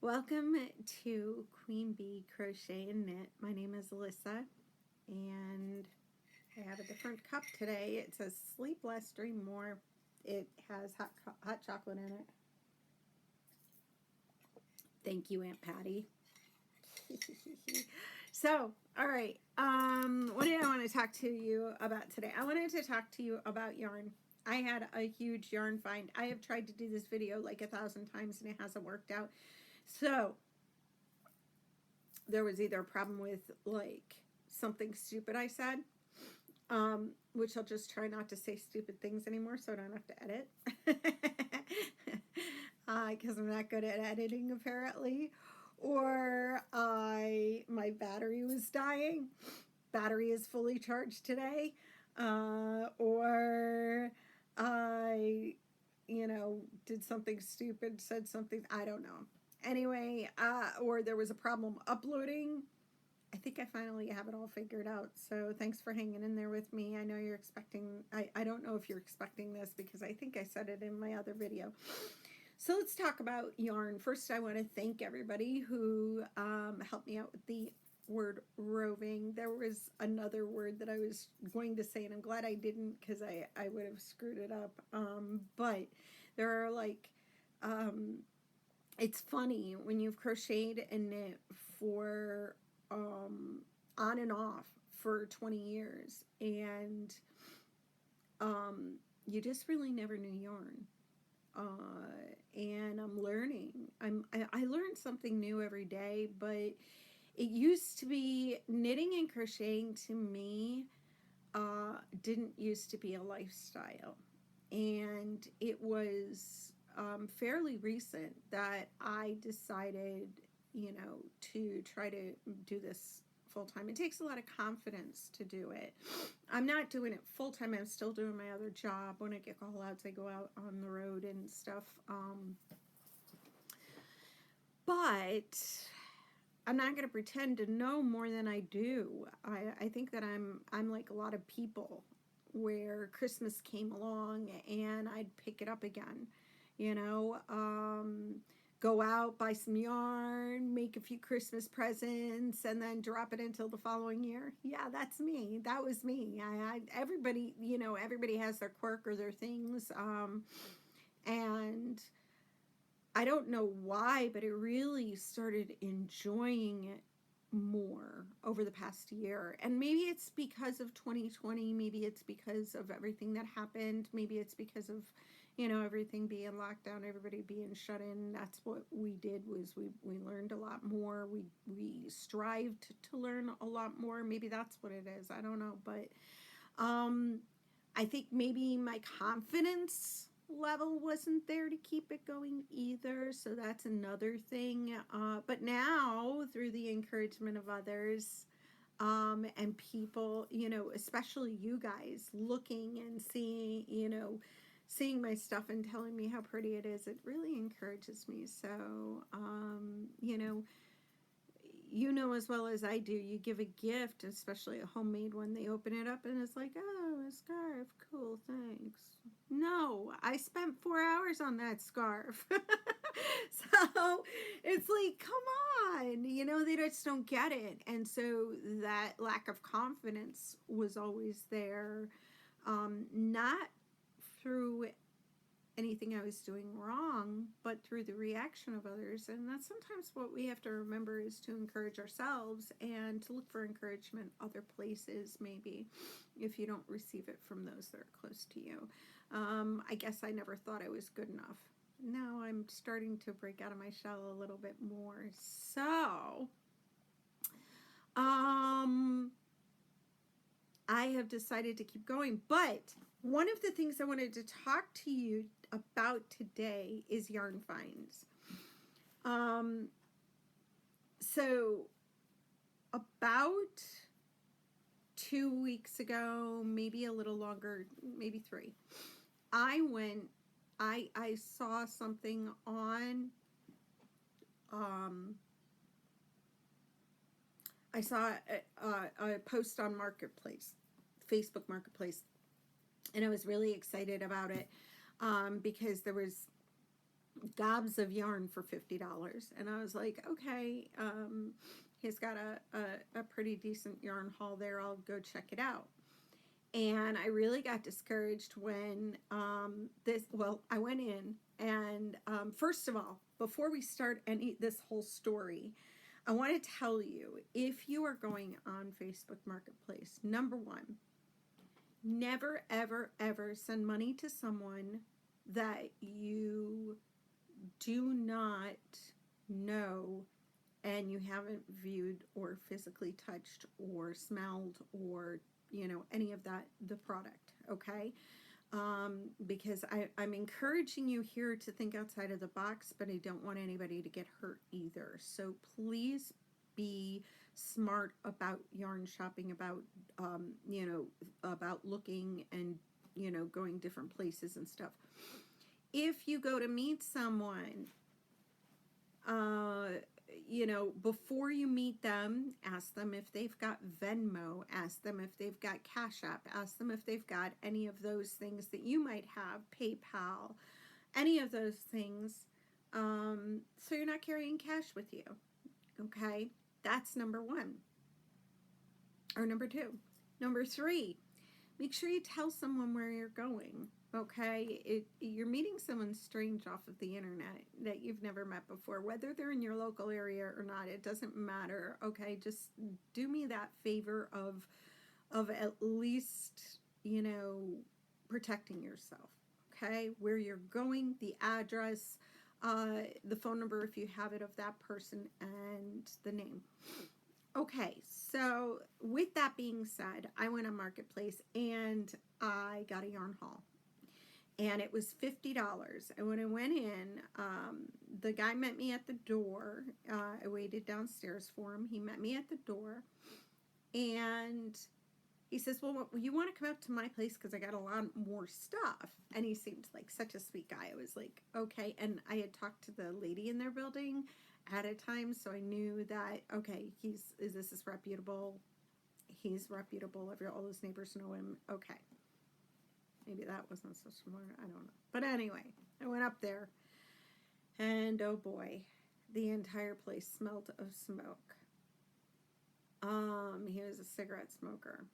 Welcome to Queen Bee Crochet and Knit. My name is Alyssa, and I have a different cup today. It says Sleep Less, Dream More. It has hot chocolate in it. Thank you, Aunt Patty. So, all right. What did I want to talk to you about today? I wanted to talk to you about yarn. I had a huge yarn find. I have tried to do this video like 1,000 times and it hasn't worked out. So, there was either a problem with like something stupid I said, which I'll just try not to say stupid things anymore so I don't have to edit. Because I'm not good at editing apparently. Or my battery was dying. Battery is fully charged today. Or I, did something stupid, said something, I don't know. Anyway, or there was a problem uploading. I think I finally have it all figured out. So thanks for hanging in there with me. I know you're expecting, I don't know if you're expecting this because I think I said it in my other video. So let's talk about yarn. First, I want to thank everybody who helped me out with the word roving. There was another word that I was going to say, and I'm glad I didn't because I would have screwed it up. But there are like, it's funny when you've crocheted and knit for on and off for 20 years and you just really never knew yarn. And I'm learning. I learn something new every day, but it used to be knitting and crocheting to me didn't used to be a lifestyle. And it was fairly recent that I decided, to try to do this full time. It takes a lot of confidence to do it. I'm not doing it full time. I'm still doing my other job. When I get call outs, I go out on the road and stuff. But I'm not going to pretend to know more than I do. I think that I'm like a lot of people where Christmas came along and I'd pick it up again, go out, buy some yarn, make a few Christmas presents, and then drop it until the following year. Yeah, that's me. That was me. Everybody, everybody has their quirk or their things. And I don't know why, but I really started enjoying it more over the past year. And maybe it's because of 2020. Maybe it's because of everything that happened. Maybe it's because of, everything being locked down, everybody being shut in. That's what we did was we learned a lot more. We strived to learn a lot more. Maybe that's what it is. I don't know. But I think maybe my confidence level wasn't there to keep it going either, so that's another thing. But now, through the encouragement of others and people, especially you guys, looking and seeing my stuff and telling me how pretty it is, it really encourages me. So, as well as I do, you give a gift, especially a homemade one, they open it up and it's like, oh, a scarf, cool, thanks. No, I spent 4 hours on that scarf. So it's like, come on, they just don't get it. And so that lack of confidence was always there, not through anything I was doing wrong, but through the reaction of others. And that's sometimes what we have to remember, is to encourage ourselves and to look for encouragement other places, maybe, if you don't receive it from those that are close to you. I guess I never thought I was good enough. Now I'm starting to break out of my shell a little bit more. So, I have decided to keep going, but one of the things I wanted to talk to you about today is yarn finds. So about 2 weeks ago, maybe a little longer, maybe 3, I saw something on, I saw a post on Marketplace, Facebook Marketplace, and I was really excited about it because there was gobs of yarn for $50. And I was like, okay, he's got a pretty decent yarn haul there. I'll go check it out. And I really got discouraged when I went in and first of all, before we start this whole story, I want to tell you, if you are going on Facebook Marketplace, number one, never, ever, ever send money to someone that you do not know and you haven't viewed or physically touched or smelled or, any of that, the product, okay? Because I'm encouraging you here to think outside of the box, but I don't want anybody to get hurt either. So please be smart about yarn shopping, about, about looking and, going different places and stuff. If you go to meet someone, before you meet them, ask them if they've got Venmo, ask them if they've got Cash App, ask them if they've got any of those things that you might have, PayPal, any of those things, so you're not carrying cash with you, okay? That's number one. Or number two. Number three, make sure you tell someone where you're going. Okay, you're meeting someone strange off of the internet that you've never met before, whether they're in your local area or not, it doesn't matter. Okay, just do me that favor of at least, protecting yourself. Okay, where you're going, the address, the phone number if you have it of that person, and the name. Okay, so with that being said, I went on Marketplace and I got a yarn haul. And it was $50. And when I went in, the guy met me at the door. I waited downstairs for him. He met me at the door. And he says, well, you want to come up to my place because I got a lot more stuff. And he seemed like such a sweet guy. I was like, okay. And I had talked to the lady in their building at a time, so I knew that, okay, this is reputable. He's reputable. All his neighbors know him. Okay. Maybe that wasn't so smart. I don't know. But anyway, I went up there. And oh boy, the entire place smelled of smoke. He was a cigarette smoker.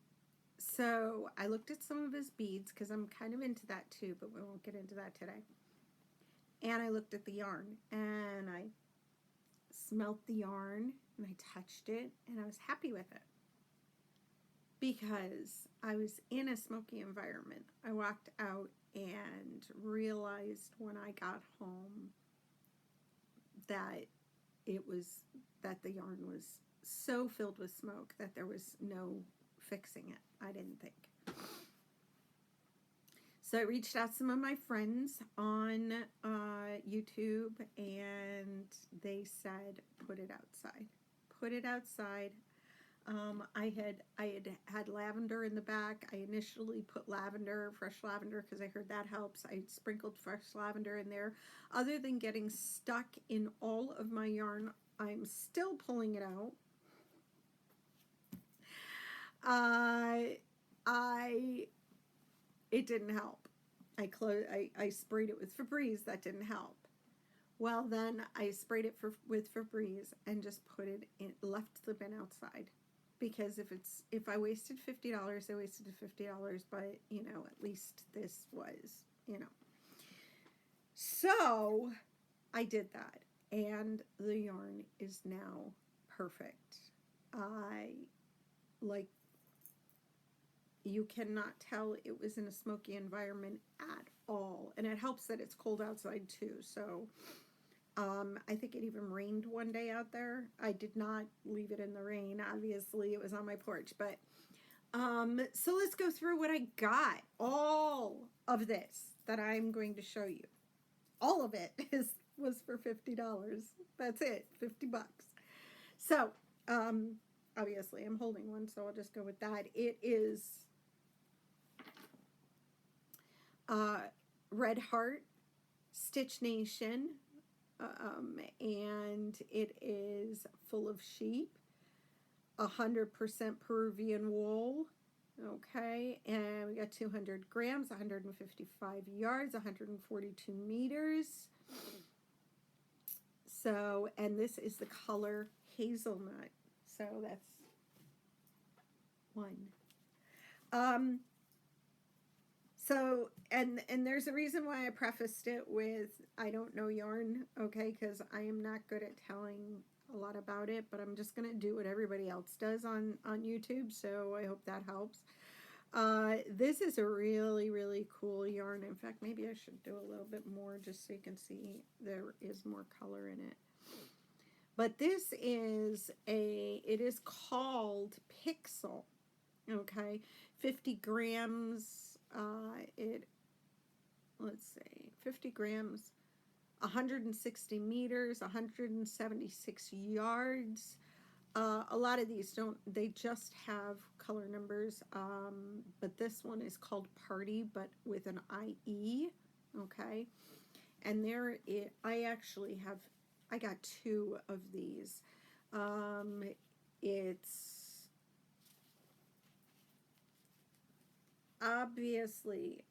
So I looked at some of his beads because I'm kind of into that too, but we won't get into that today. And I looked at the yarn and I smelt the yarn and I touched it and I was happy with it. Because I was in a smoky environment. I walked out and realized when I got home that the yarn was so filled with smoke that there was no fixing it, I didn't think. So I reached out to some of my friends on YouTube and they said, put it outside. Put it outside. I had lavender in the back. I initially put fresh lavender, because I heard that helps. I sprinkled fresh lavender in there. Other than getting stuck in all of my yarn, I'm still pulling it out. It didn't help. I sprayed it with Febreze. That didn't help. Well, then I sprayed it with Febreze and just put it in, left the bin outside. Because if I wasted $50, I wasted $50, but, at least this was, So I did that, and the yarn is now perfect. You cannot tell it was in a smoky environment at all. And it helps that it's cold outside too, so... I think it even rained one day out there. I did not leave it in the rain. Obviously, it was on my porch. But, so let's go through what I got. All of this that I'm going to show you. All of it was for $50. That's it, $50. So, obviously, I'm holding one, so I'll just go with that. It is Red Heart, Stitch Nation, and it is full of sheep, 100% Peruvian wool, okay, and we got 200 grams, 155 yards, 142 meters, So, and this is the color Hazelnut. So that's one. So, and there's a reason why I prefaced it with I don't know yarn, okay, because I am not good at telling a lot about it, but I'm just going to do what everybody else does on YouTube, so I hope that helps. This is a really, really cool yarn. In fact, maybe I should do a little bit more just so you can see there is more color in it. But this is it is called Pixel, okay, 50 grams, let's see, 50 grams, 160 meters, 176 yards. A lot of these they just have color numbers, but this one is called Party, but with an IE, okay? And I got two of these. It's obviously,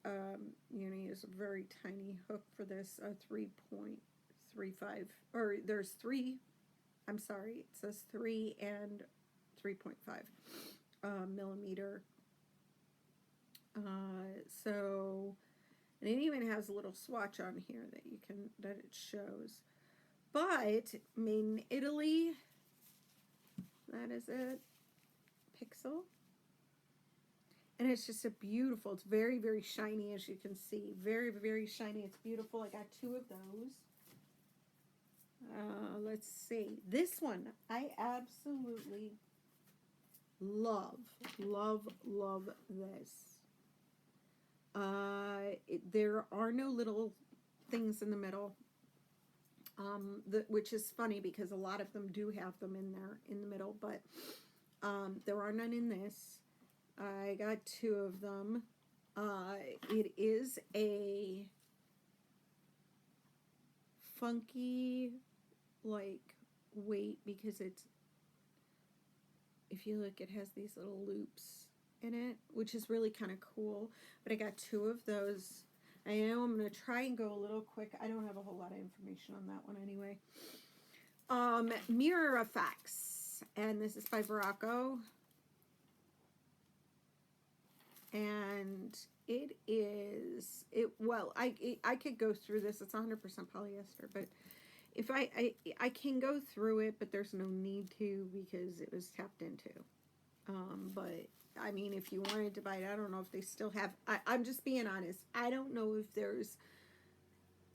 you're going to use a very tiny hook for this, a 3.35, or there's three, I'm sorry, it says 3 and 3.5 millimeter. So, and it even has a little swatch on here that it shows. But, made in Italy, that is it, Pixel. And it's just it's very, very shiny, as you can see. Very, very shiny. It's beautiful. I got two of those. Let's see. This one, I absolutely love, love, love this. There are no little things in the middle, which is funny because a lot of them do have them in there in the middle, but there are none in this. I got two of them. It is a funky, like, weight because if you look, it has these little loops in it, which is really kind of cool. But I got two of those. I know I'm going to try and go a little quick. I don't have a whole lot of information on that one anyway. Mirror Effects, and this is by Veracco. And well, I could go through this. It's 100% polyester, but if I can go through it, but there's no need to because it was tapped into. But I mean, if you wanted to buy it, I don't know if they still have. I'm just being honest. I don't know if there's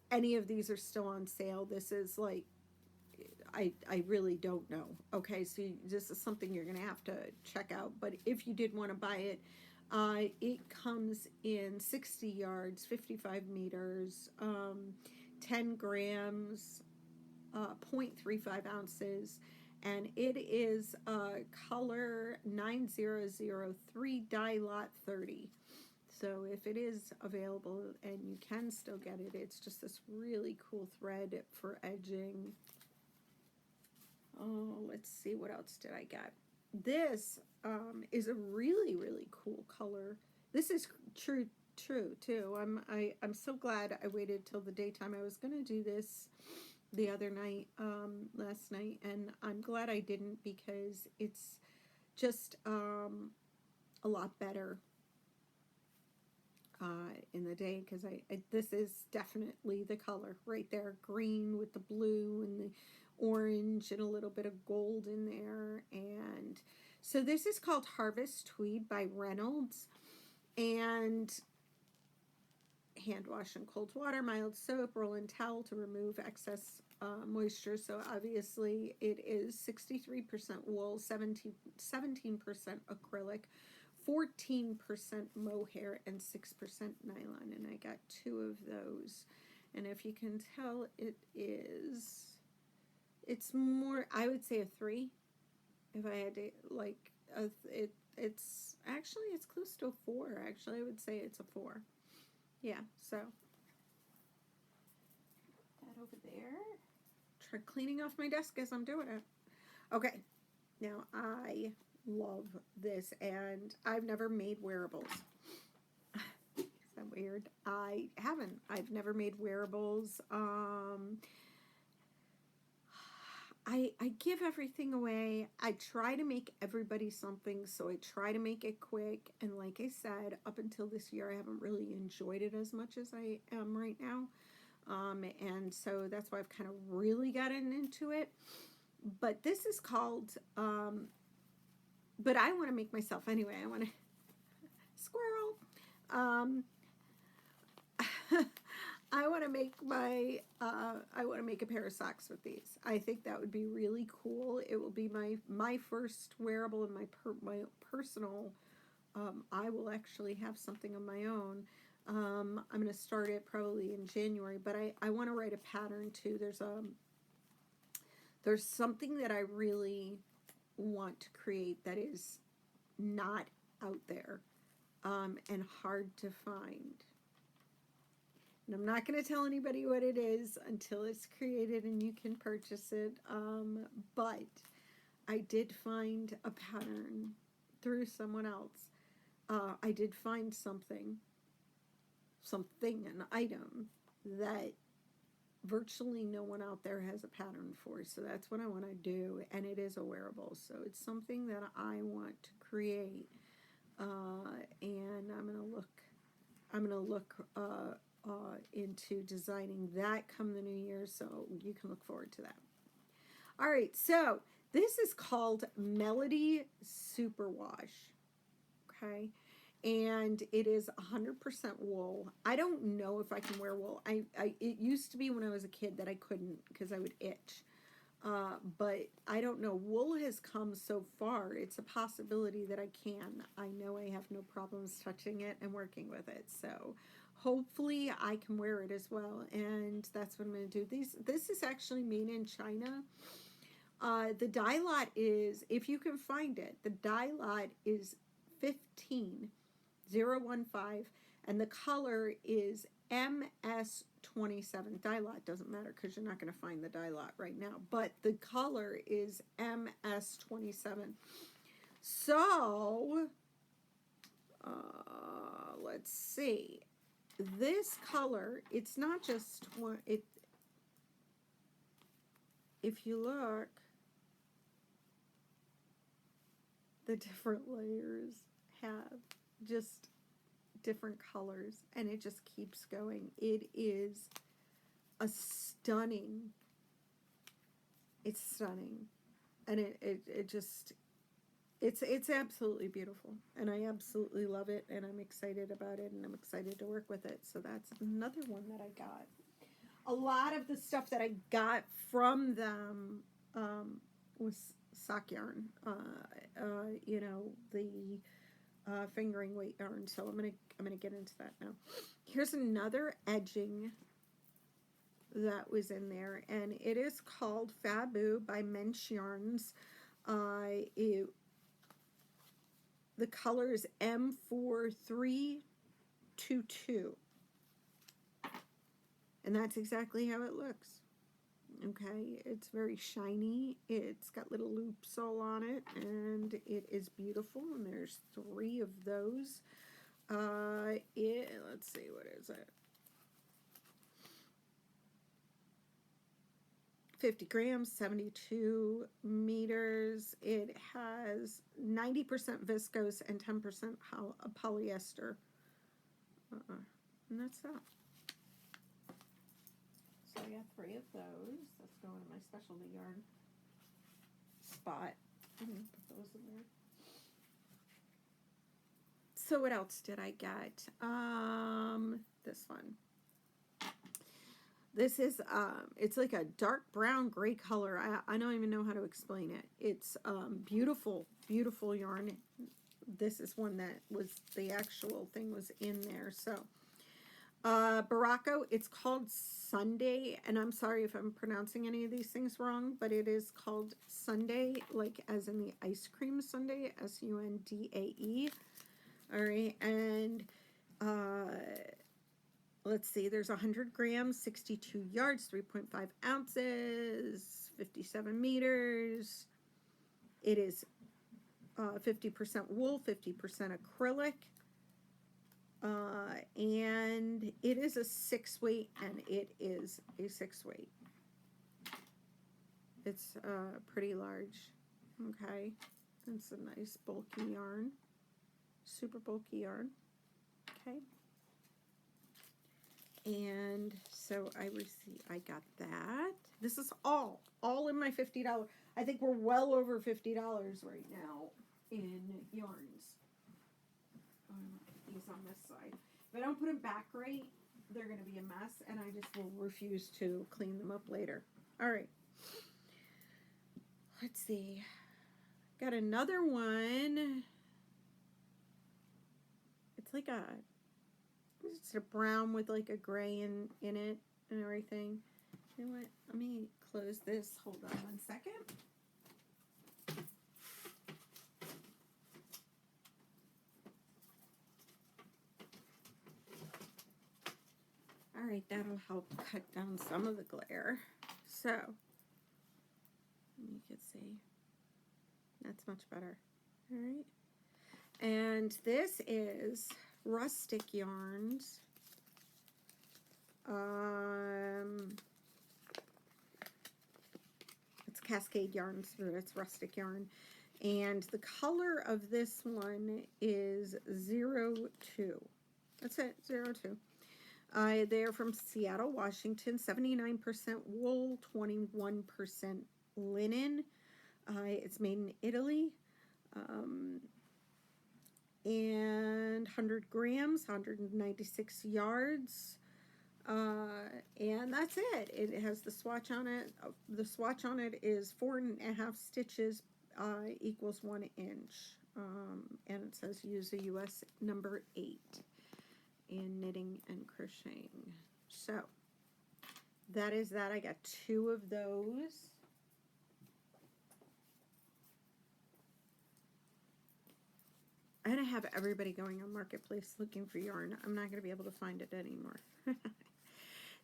any of these are still on sale. This is like, I really don't know. Okay, so this is something you're gonna have to check out. But if you did want to buy it, it comes in 60 yards, 55 meters, 10 grams, 0.35 ounces, and it is color 9003 dye lot 30. So if it is available and you can still get it, it's just this really cool thread for edging. Oh, let's see, what else did I get? This is a really, really cool color. This is true too. I'm so glad I waited till the daytime. I was gonna do this the other night, last night, and I'm glad I didn't because it's just a lot better in the day, because this is definitely the color right there, green with the blue and the orange and a little bit of gold in there. And so this is called Harvest Tweed by Reynolds, and hand wash in cold water, mild soap, roll in towel to remove excess moisture. So obviously it is 63% wool, 17% acrylic, 14% mohair, and 6% nylon. And I got two of those. And if you can tell, it's more, I would say a 3. If I had to, like, it's actually, it's close to a 4. Actually, I would say it's a 4. Yeah, so that over there. Try cleaning off my desk as I'm doing it. Okay, now I love this, and I've never made wearables. Is that weird? I haven't. I've never made wearables. I give everything away. I try to make everybody something, so I try to make it quick. And like I said, up until this year, I haven't really enjoyed it as much as I am right now. And so that's why I've kind of really gotten into it. But this is called, but I want to make myself anyway. I want to, squirrel. Um, I want to make I want to make a pair of socks with these. I think that would be really cool. It will be my first wearable and my personal. I will actually have something of my own. I'm going to start it probably in January, but I want to write a pattern too. There's something that I really want to create that is not out there, and hard to find. And I'm not going to tell anybody what it is until it's created and you can purchase it. But I did find a pattern through someone else. I did find something, an item that virtually no one out there has a pattern for. So that's what I want to do. And it is a wearable. So it's something that I want to create. And I'm going to look into designing that come the new year, so you can look forward to that. All right, so this is called Melody Superwash, okay, and it is 100% wool. I don't know if I can wear wool. It used to be when I was a kid that I couldn't because I would itch. But I don't know. Wool has come so far. It's a possibility that I can. I know I have no problems touching it and working with it. So hopefully I can wear it as well. And that's what I'm going to do. This is actually made in China. The dye lot is, if you can find it, the dye lot is 15015, and the color is MS27. Dye lot doesn't matter because you're not going to find the dye lot right now, but the color is MS27. So, let's see. This color, it's not just one, if you look, the different layers have just different colors, and it just keeps going. It is a stunning, it's stunning, and it's absolutely beautiful, and I absolutely love it, and I'm excited about it, and I'm excited to work with it. So that's another one that I got. A lot of the stuff that I got from them was sock yarn, you know, the fingering weight yarn. So I'm gonna get into that now. Here's another edging that was in there, and it is called Fabu by Mensch Yarns. The color is M4322, and that's exactly how it looks. Okay, it's very shiny. It's got little loops all on it, and it is beautiful. And there's 3 of those. Let's see, what is it? 50 grams, 72 meters. It has 90% viscose and 10% polyester. And that's that. So I got 3 of those. Let's go into my specialty yarn spot. I'm going to put those in there. So what else did I get? This one. This is, it's like a dark brown gray color. I don't even know how to explain it. It's beautiful, beautiful yarn. This is one that was, the actual thing was in there. So, Baracco, it's called Sunday, and I'm sorry if I'm pronouncing any of these things wrong, but it is called Sunday, like as in the ice cream sundae, Sundae. All right, and let's see, there's 100 grams, 62 yards, 3.5 ounces, 57 meters. It is 50% wool, 50% acrylic. And it is a 6 weight, and it is a 6 weight. It's pretty large. Okay. It's a nice bulky yarn. Super bulky yarn. Okay. And so I got that. This is all in my $50. I think we're well over $50 right now in yarns. I'm gonna put these on this side. If I don't put them back right, they're going to be a mess, and I just will refuse to clean them up later. All right. Let's see. Got another one. It's like it's a brown with like a gray in it and everything. You know what? Let me close this. Hold on 1 second. All right, that'll help cut down some of the glare. So, you can see. That's much better. All right. And this is Rustic Yarns. It's Cascade Yarns, but it's Rustic Yarn. And the color of this one is 02. That's it, 02. They're from Seattle, Washington, 79% wool, 21% linen. It's made in Italy. And 100 grams, 196 yards. And that's it. It has the swatch on it. The swatch on it is 4.5 stitches equals 1 inch. And it says use a US number 8 in knitting and crocheting. So that is that. I got 2 of those. I'm going to have everybody going on Marketplace looking for yarn. I'm not going to be able to find it anymore.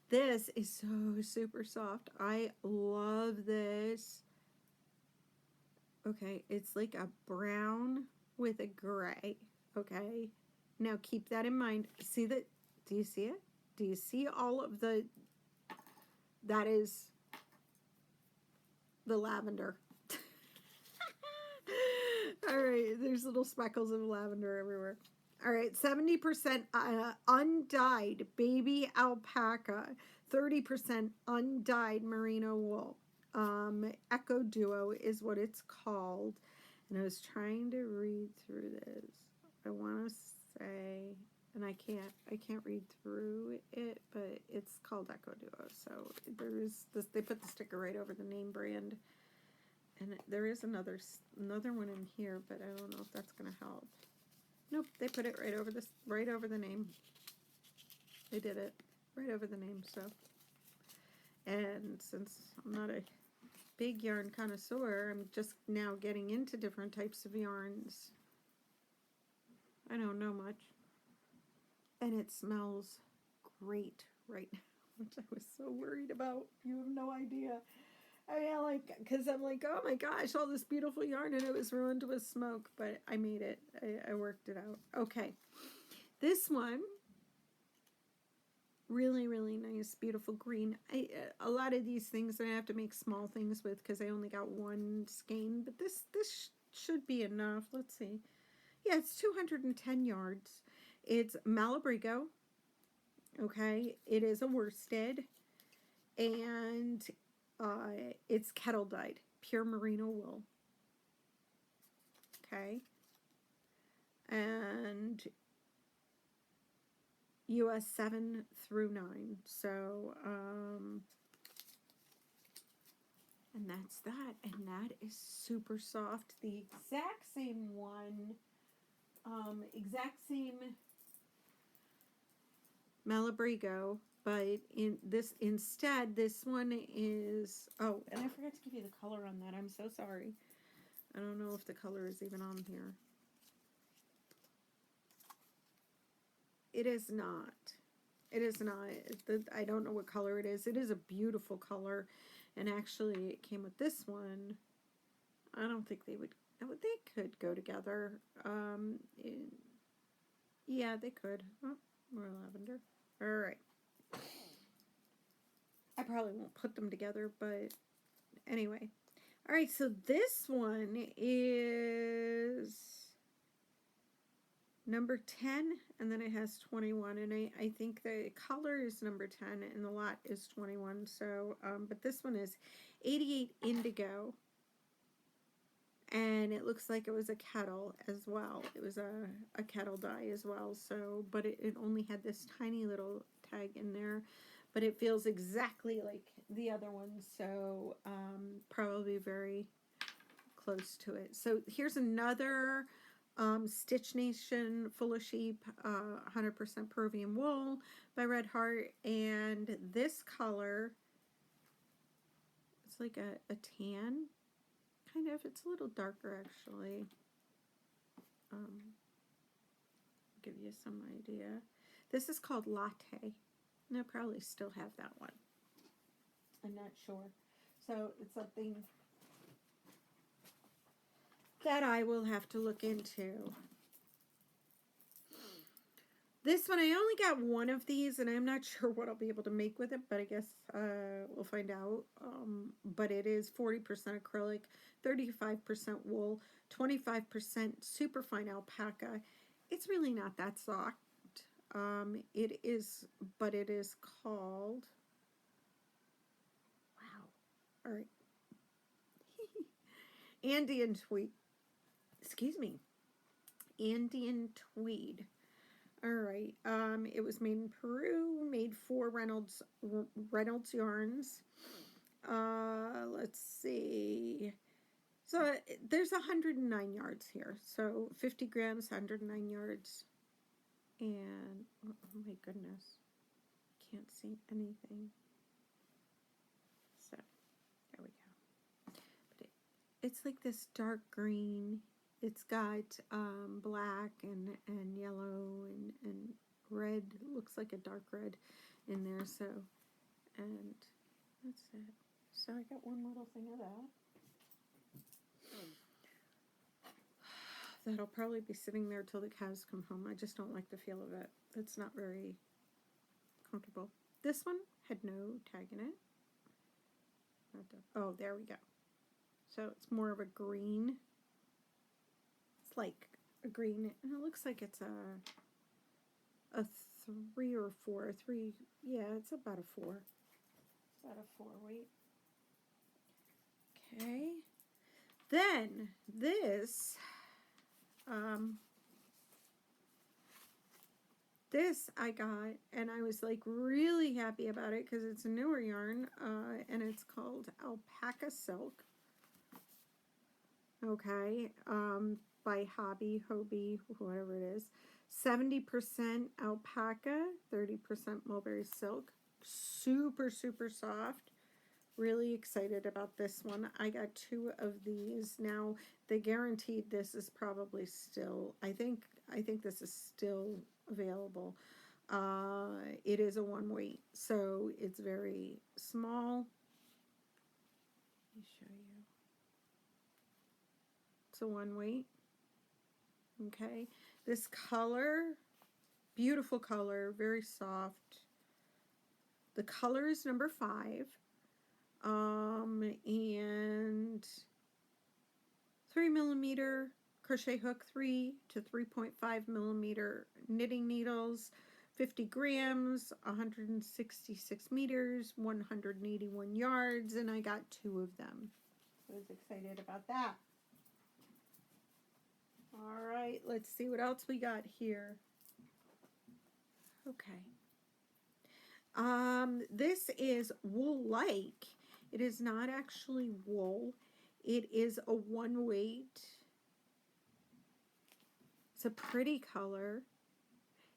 This is so super soft. I love this. Okay, it's like a brown with a gray. Okay, now keep that in mind. See that? Do you see it? Do you see all of the, that is the lavender. All right, there's little speckles of lavender everywhere. All right, 70% undyed baby alpaca, 30% undyed merino wool. Echo Duo is what it's called. And I was trying to read through this. I want to say, and I can't read through it, but it's called Echo Duo. So there's this, they put the sticker right over the name brand. And there is another one in here, but I don't know if that's going to help. Nope, they put it right over the name. They did it right over the name. So, and since I'm not a big yarn connoisseur, I'm just now getting into different types of yarns. I don't know much, and it smells great right now, which I was so worried about. You have no idea. I mean, like, because I'm like, oh my gosh, all this beautiful yarn, and it was ruined with smoke, but I made it. I worked it out. Okay. This one, really, really nice, beautiful green. A lot of these things I have to make small things with because I only got one skein, but this should be enough. Let's see. Yeah, it's 210 yards. It's Malabrigo. Okay. It is a worsted, and it's kettle dyed, pure merino wool. Okay. And US 7 through 9. So, and that's that. And that is super soft. The exact same one, exact same Malabrigo. But in this, instead, this one is, oh, and I forgot to give you the color on that. I'm so sorry. I don't know if the color is even on here. It is not. It is not. I don't know what color it is. It is a beautiful color. And actually, it came with this one. I don't think they would, they could go together. Yeah, they could. Oh, more lavender. All right. I probably won't put them together, but anyway. All right, so this one is number 10, and then it has 21, and I think the color is number 10 and the lot is 21. So but this one is 88 Indigo, and it looks like it was a kettle as well. It was a kettle dye as well. So but it only had this tiny little tag in there, but it feels exactly like the other one, so probably very close to it. So here's another Stitch Nation Full of Sheep 100% Peruvian Wool by Red Heart, and this color, it's like a tan, kind of. It's a little darker actually. Give you some idea. This is called Latte, and I probably still have that one. I'm not sure. So it's something that I will have to look into. This one, I only got one of these, and I'm not sure what I'll be able to make with it, but I guess we'll find out. But it is 40% acrylic, 35% wool, 25% superfine alpaca. It's really not that soft. It is, but it is called, wow, all right, Andean Tweed. Excuse me, Andean Tweed. All right. It was made in Peru, made for Reynolds yarns. Let's see. So there's 109 yards here. So 50 grams, 109 yards. And, oh my goodness, can't see anything. So there we go. But it's like this dark green. It's got black and yellow and red. Looks like a dark red in there. So, and that's it. So I got one little thing of that. That'll probably be sitting there till the cows come home. I just don't like the feel of it. It's not very comfortable. This one had no tag in it. Oh, there we go. So it's more of a green. It's like a green, and it looks like it's a 3 or 4. 3, yeah, it's about a 4. It's about a 4 weight. Okay. Then this, this I got, and I was like really happy about it because it's a newer yarn, and it's called Alpaca Silk. Okay, by Hobby, whatever it is. 70% alpaca, 30% mulberry silk. Super, super soft. Really excited about this one. I got 2 of these. Now, they guaranteed this is probably still, I think this is still available. It is a 1 weight, so it's very small. Let me show you. It's a 1 weight. Okay, this color, beautiful color, very soft. The color is number 5. And 3mm crochet hook, 3 to 3.5mm knitting needles, 50 grams, 166 meters, 181 yards, and I got 2 of them. I was excited about that. All right, let's see what else we got here. Okay. This is wool-like. It is not actually wool. It is a 1 weight. It's a pretty color.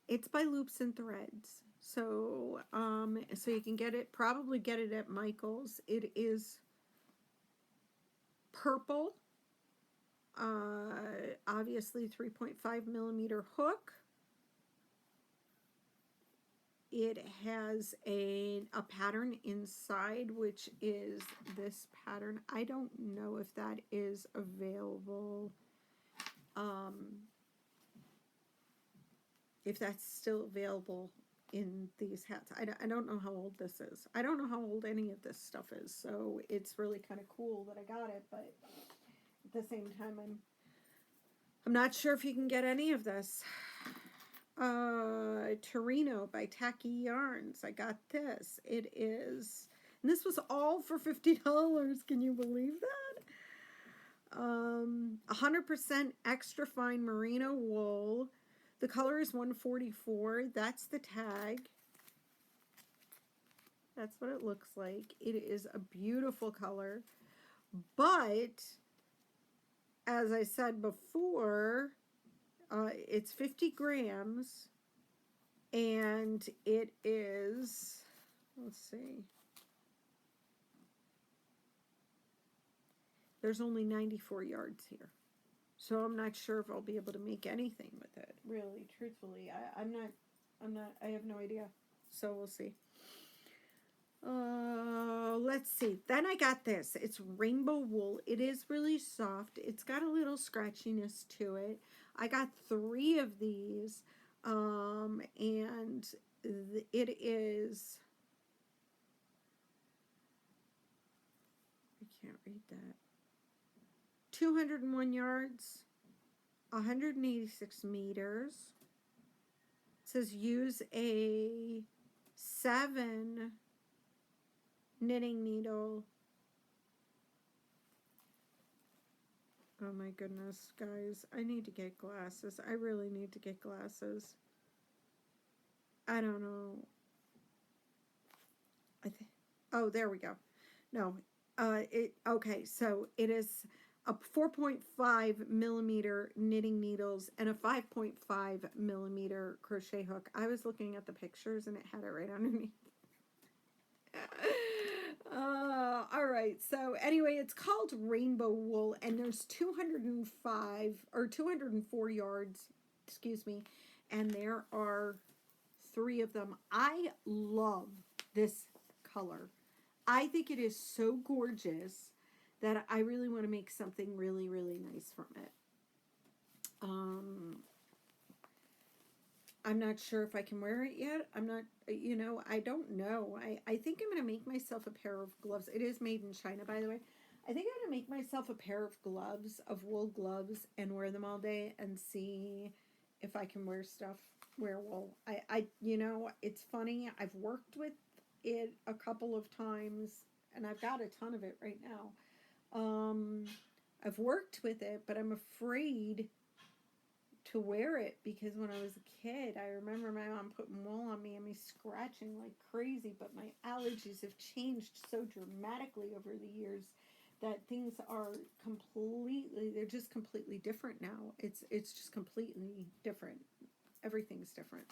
It's by Loops and Threads. So, so you can get it, probably get it at Michael's. It is purple. Obviously 3.5mm hook. It has a pattern inside, which is this pattern. I don't know if that is available, if that's still available in these hats. I don't know how old this is. I don't know how old any of this stuff is, so it's really kind of cool that I got it, but at the same time, I'm not sure if you can get any of this. Torino by Tacky Yarns. I got this. It is, and this was all for $50. Can you believe that? 100% extra fine merino wool. The color is 144. That's the tag. That's what it looks like. It is a beautiful color, but as I said before, it's 50 grams, and it is, let's see, there's only 94 yards here. So I'm not sure if I'll be able to make anything with it, really, truthfully. I have no idea. So we'll see. Let's see. Then I got this. It's rainbow wool. It is really soft. It's got a little scratchiness to it. I got 3 of these, and it is, I can't read that, 201 yards, 186 meters. It says use a 7 knitting needle. Oh my goodness, guys. I need to get glasses. I really need to get glasses. I don't know. Oh, there we go. No. Okay, so it is a 4.5 millimeter knitting needles and a 5.5 millimeter crochet hook. I was looking at the pictures and it had it right underneath. All right, so anyway, it's called rainbow wool, and there's 205 or 204 yards, excuse me, and there are 3 of them. I love this color. I think it is so gorgeous that I really want to make something really, really nice from it. I'm not sure if I can wear it yet. I'm not, I don't know. I think I'm going to make myself a pair of gloves. It is made in China, by the way. I think I'm going to make myself a pair of gloves, of wool gloves, and wear them all day and see if I can wear wool. It's funny. I've worked with it a couple of times, and I've got a ton of it right now. I've worked with it, but I'm afraid to wear it because when I was a kid, I remember my mom putting wool on me and me scratching like crazy, but my allergies have changed so dramatically over the years that things are they're just completely different now. It's just completely different. Everything's different.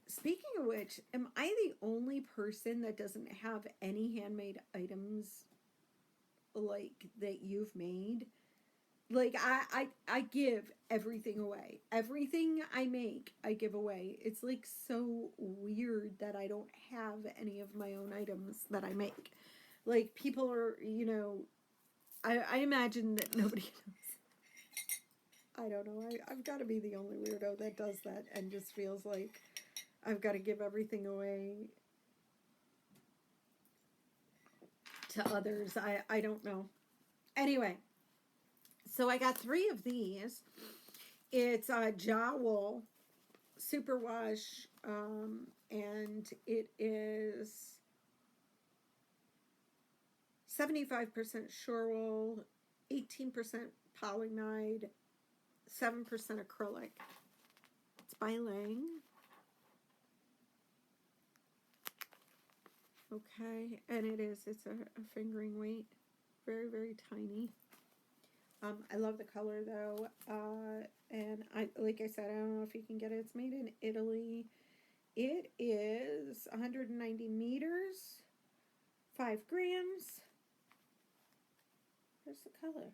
Speaking of which, am I the only person that doesn't have any handmade items like that you've made? Like, I give everything away. Everything I make, I give away. It's like so weird that I don't have any of my own items that I make. Like, people are, I imagine that nobody knows. I don't know. I've got to be the only weirdo that does that and just feels like I've got to give everything away to others. I don't know. Anyway. So I got 3 of these. It's Jowl Superwash, and it is 75% shore wool, 18% polyamide, 7% acrylic. It's by Lang. Okay, and it's a fingering weight, very, very tiny. I love the color though, and like I said, I don't know if you can get it. It's made in Italy. It is 190 meters, 5 grams. Where's the color?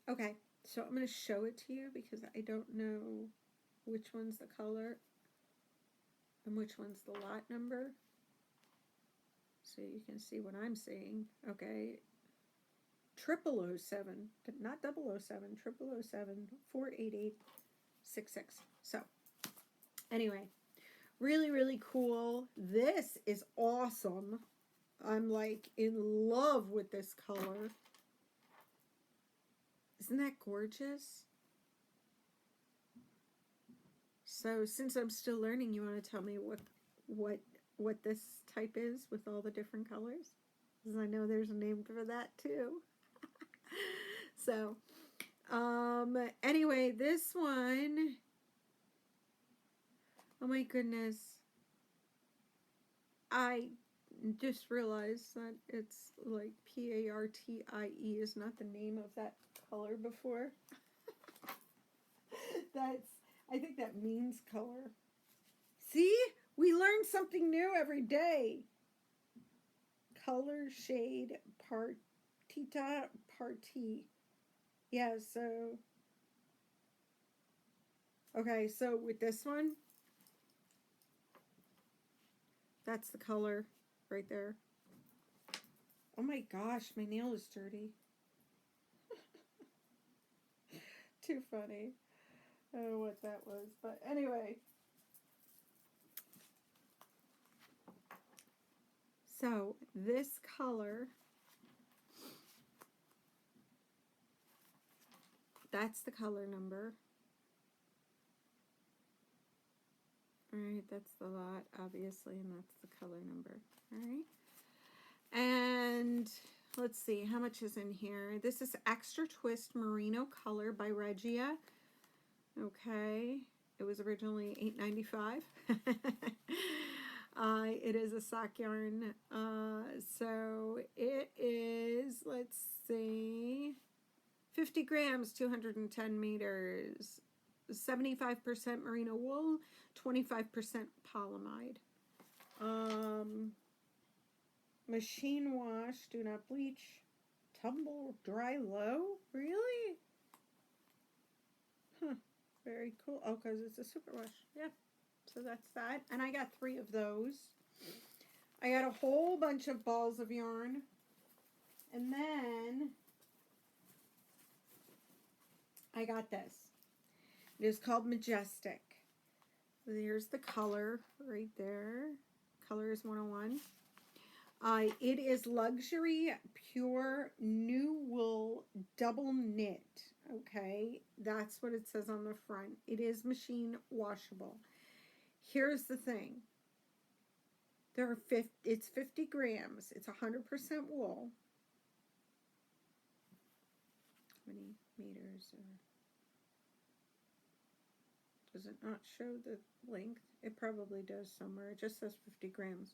Okay, so I'm going to show it to you because I don't know which one's the color and which one's the lot number. So you can see what I'm seeing. Okay, 007, not 007, 007 48866. So, anyway, really, really cool. This is awesome. I'm like in love with this color. Isn't that gorgeous? So, since I'm still learning, you want to tell me what this type is with all the different colors? Because I know there's a name for that too. So, anyway, this one, oh my goodness, I just realized that it's like P-A-R-T-I-E is not the name of that color before. I think that means color. See? We learn something new every day. Color, shade, partita, party. Yeah, so... Okay, so with this one, that's the color right there. Oh my gosh, my nail is dirty. Too funny. I don't know what that was, but anyway. So this color, that's the color number. All right, that's the lot, obviously, and that's the color number. All right. And let's see, how much is in here? This is Extra Twist Merino Color by Regia. Okay. It was originally $8.95. It is a sock yarn. So it is, let's see, 50 grams, 210 meters, 75% merino wool, 25% polyamide. Machine wash, do not bleach, tumble, dry low. Really? Huh. Very cool. Oh, because it's a superwash. Yeah. So that's that. And I got 3 of those. I got a whole bunch of balls of yarn. And then I got this. It is called Majestic. There's the color right there. Color is 101. It is luxury pure new wool double knit. Okay, that's what it says on the front. It is machine washable. Here's the thing. It's 50 grams. It's 100% wool. How many meters? Does it not show the length? It probably does somewhere. It just says 50 grams.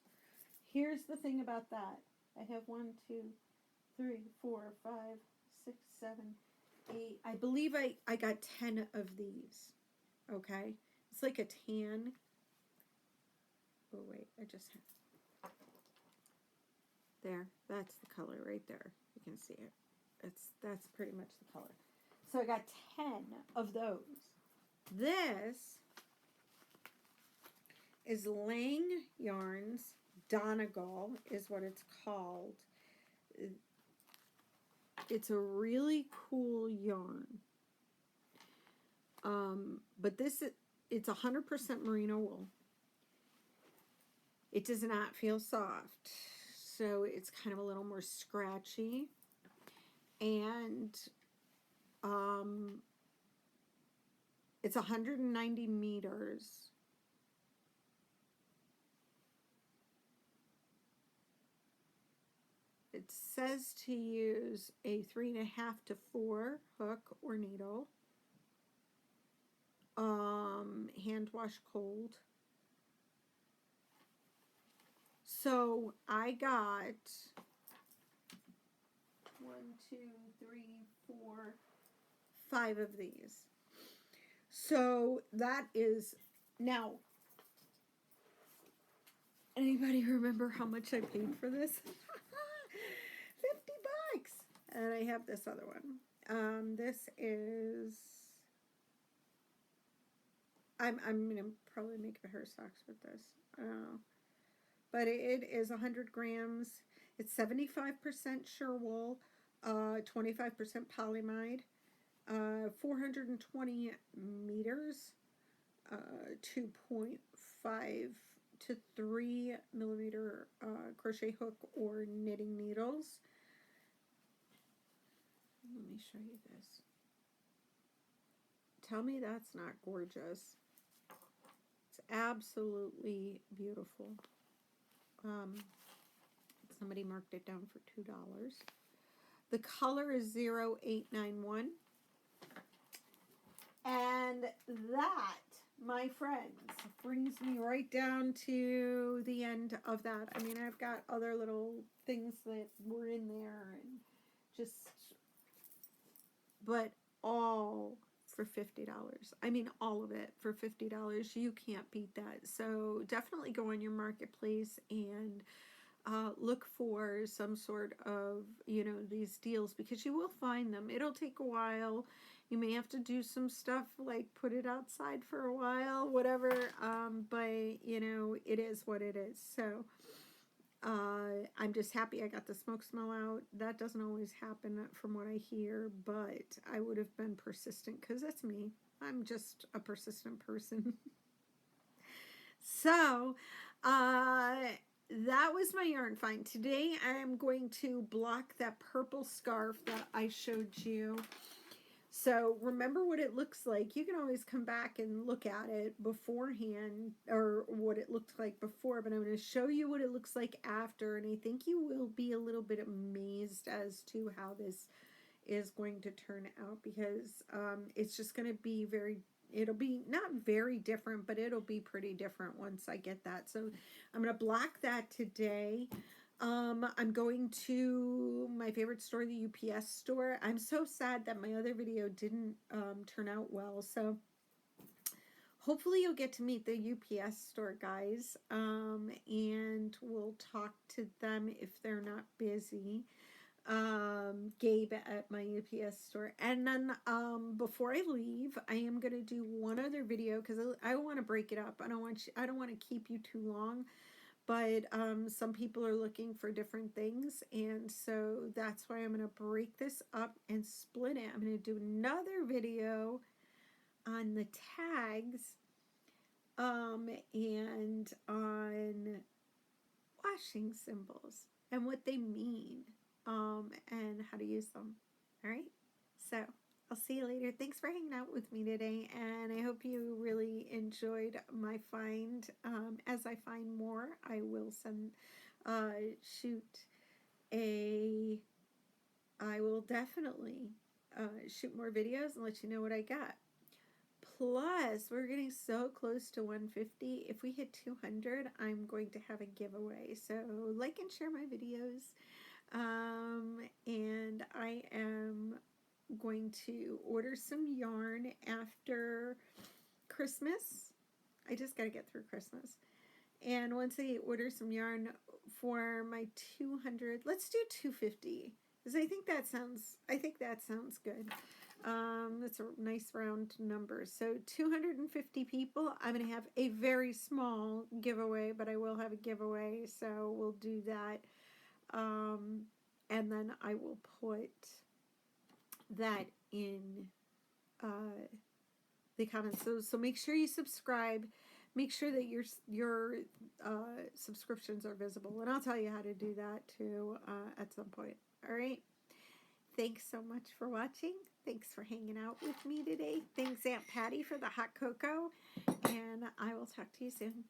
Here's the thing about that. I have 1, 2, 3, 4, 5, 6, 7, 8. I believe I got 10 of these. Okay? It's like a tan. Oh, wait. I just have... There. That's the color right there. You can see it. That's pretty much the color. So I got 10 of those. This is Lang Yarns. Donegal is what it's called. It's a really cool yarn. But it's 100% merino wool. It does not feel soft. So it's kind of a little more scratchy. And it's 190 meters. It says to use a 3.5 to 4 hook or needle. Hand wash cold. So I got 1, 2, 3, 4, 5 of these. So that is, now, anybody remember how much I paid for this? $50. And I have this other one. This is, I'm going to probably make a pair of socks with this. I don't know. But it is 100 grams. It's 75% sure wool, 25% polyamide, 420 meters, 2.5 to 3 millimeter crochet hook or knitting needles. Let me show you this. Tell me that's not gorgeous. It's absolutely beautiful. Somebody marked it down for $2. The color is 0891. And that, my friends, brings me right down to the end of that. I mean, I've got other little things that were in there and just, but all for $50. I mean, all of it for $50. You can't beat that. So definitely go on your marketplace and look for some sort of, you know, these deals, because you will find them. It'll take a while. You may have to do some stuff like put it outside for a while, whatever. But, you know, it is what it is. So I'm just happy I got the smoke smell out. That doesn't always happen from what I hear, but I would have been persistent because that's me. I'm just a persistent person. So, that was my yarn find. Today I am going to block that purple scarf that I showed you. So remember what it looks like. You can always come back and look at it beforehand, or what it looked like before, but I'm going to show you what it looks like after, and I think you will be a little bit amazed as to how this is going to turn out, because it's just going to be it'll be not very different, but it'll be pretty different once I get that. So I'm going to block that today. I'm going to my favorite store, the UPS store. I'm so sad that my other video didn't turn out well. So hopefully you'll get to meet the UPS store guys, and we'll talk to them if they're not busy. Gabe at my UPS store. And then before I leave, I am going to do one other video because I want to break it up. I don't want to keep you too long. But some people are looking for different things, and so that's why I'm going to break this up and split it. I'm going to do another video on the tags and on washing symbols and what they mean and how to use them. All right? So I'll see you later. Thanks for hanging out with me today, and I hope you really enjoyed my find. As I find more, I will I will definitely shoot more videos and let you know what I got. Plus, we're getting so close to 150. If we hit 200, I'm going to have a giveaway. So like and share my videos. And I am going to order some yarn after Christmas. I just got to get through Christmas. And once I order some yarn for my 200, let's do 250. Because I think that sounds good. That's a nice round number. So 250 people, I'm going to have a very small giveaway, but I will have a giveaway. So we'll do that. And then I will put that in the comments. So make sure you subscribe. Make sure that your subscriptions are visible, and I'll tell you how to do that too at some point. All right. Thanks so much for watching. Thanks for hanging out with me today. Thanks Aunt Patty for the hot cocoa, and I will talk to you soon.